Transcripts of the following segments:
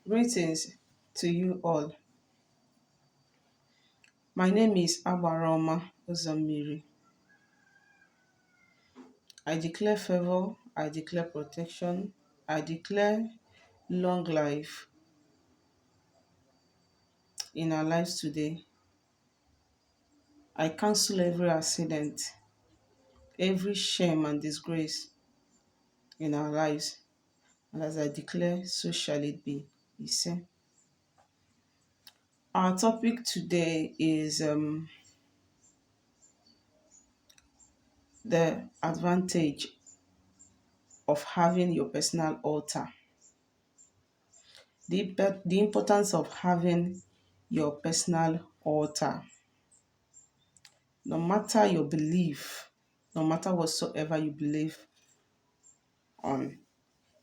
Greetings to you all. My name is Abaroma Uzamiri. I declare favor, I declare protection, I declare long life in our lives today. I cancel every accident, every shame and disgrace in our lives. And as I declare, so shall it be. He said. Our topic today is the advantage of having your personal altar. The importance of having your personal altar. No matter your belief, no matter whatsoever you believe on,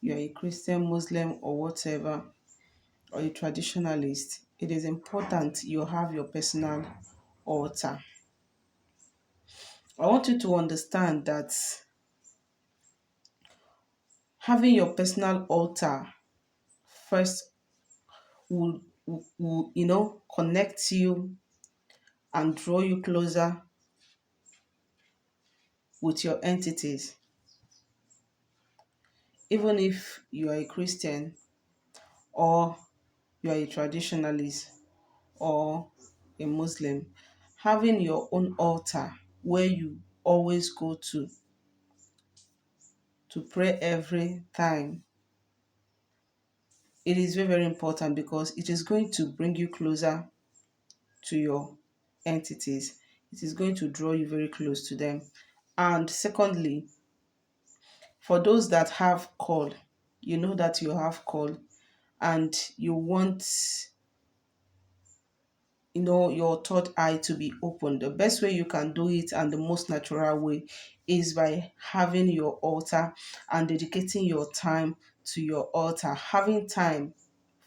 you're a Christian, Muslim, or whatever, or a traditionalist, it is important you have your personal altar. I want you to understand that having your personal altar first will connect you and draw you closer with your entities. Even if you are a Christian or you are a traditionalist or a Muslim, having your own altar where you always go to pray every time, it is very, very important because it is going to bring you closer to your entities. It is going to draw you very close to them. And secondly, for those that have called, you know that you have called and you want your third eye to be open. The best way you can do it and the most natural way is by having your altar and dedicating your time to your altar, having time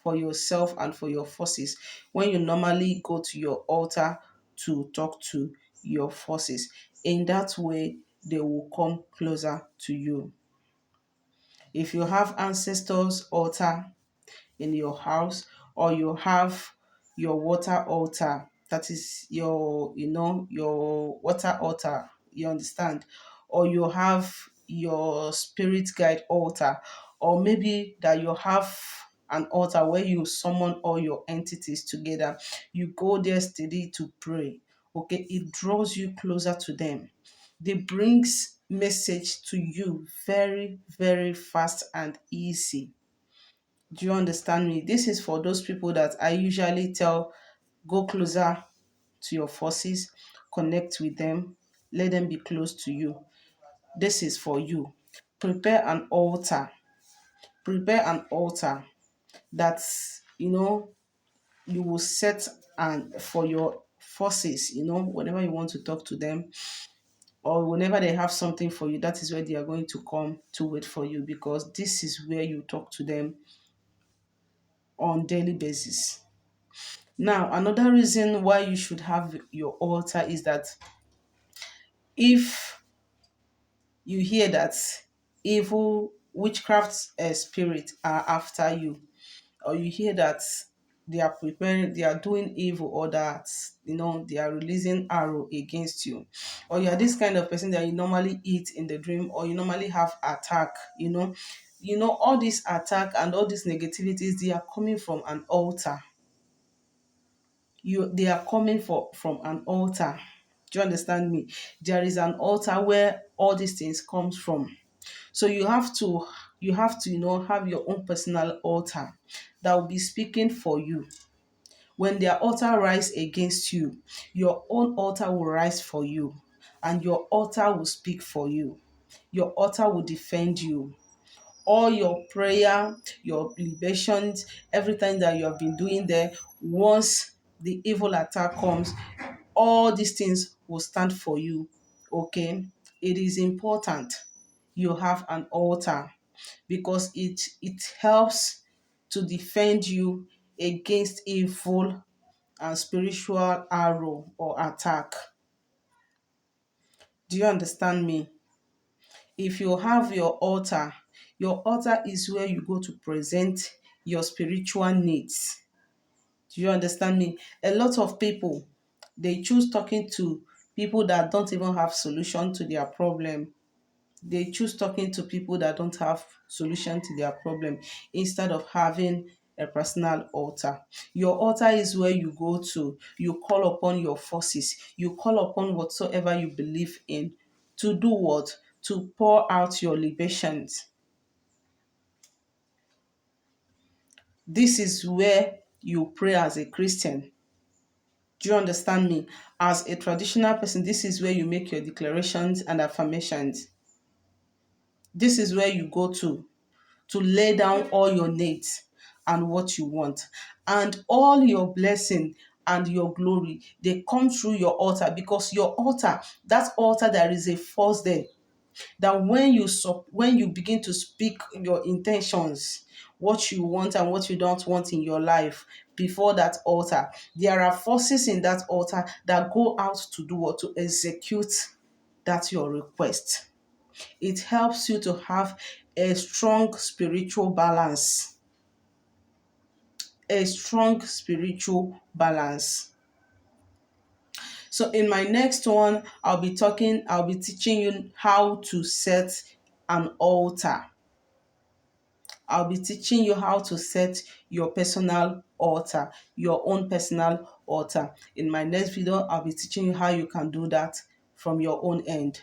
for yourself and for your forces when you normally go to your altar to talk to your forces. In that way, they will come closer to you. If you have ancestors altar in your house, or you have your water altar, that is your water altar, you understand, or you have your spirit guide altar, or maybe that you have an altar where you summon all your entities together, you go there steady to pray. Okay, it draws you closer to them. They brings message to you very, very fast and easy. Do you understand me? This is for those people that I usually tell, go closer to your forces, connect with them, let them be close to you. This is for you. Prepare an altar. Prepare an altar that you will set and for your forces, whenever you want to talk to them or whenever they have something for you, that is where they are going to come to wait for you, because this is where you talk to them on daily basis. Now, another reason why you should have your altar is that if you hear that evil witchcraft spirit are after you, or you hear that they are preparing, they are doing evil, or that they are releasing arrow against you, or you are this kind of person that you normally eat in the dream, or you normally have attack, all this attack and all these negativities, they are coming from an altar. They are coming from an altar. Do you understand me? There is an altar where all these things comes from. So you have to have your own personal altar that will be speaking for you. When their altar rise against you, your own altar will rise for you, and your altar will speak for you. Your altar will defend you. All your prayer, your libations, everything that you have been doing there, once the evil attack comes, all these things will stand for you. Okay? It is important you have an altar because it helps to defend you against evil and spiritual arrow or attack. Do you understand me? If you have your altar is where you go to present your spiritual needs. Do you understand me? A lot of people, they choose talking to people that don't even have solution to their problem. They choose talking to people that don't have solution to their problem instead of having a personal altar. Your altar is where you go to, you call upon your forces, you call upon whatsoever you believe in to do what? To pour out your libations. This is where you pray as a Christian. Do you understand me? As a traditional person, this is where you make your declarations and affirmations. This is where you go to lay down all your needs and what you want. And all your blessing and your glory, they come through your altar, because your altar, that altar, there is a force there that when you begin to speak your intentions, what you want and what you don't want in your life before that altar, there are forces in that altar that go out to do what? To execute that your request. It helps you to have a strong spiritual balance. A strong spiritual balance. So in my next one, I'll be teaching you how to set an altar. I'll be teaching you how to set your personal altar, your own personal altar. In my next video, I'll be teaching you how you can do that from your own end.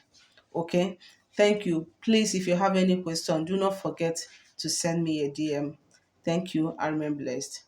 Okay? Thank you. Please, if you have any question, do not forget to send me a DM. Thank you and remain blessed.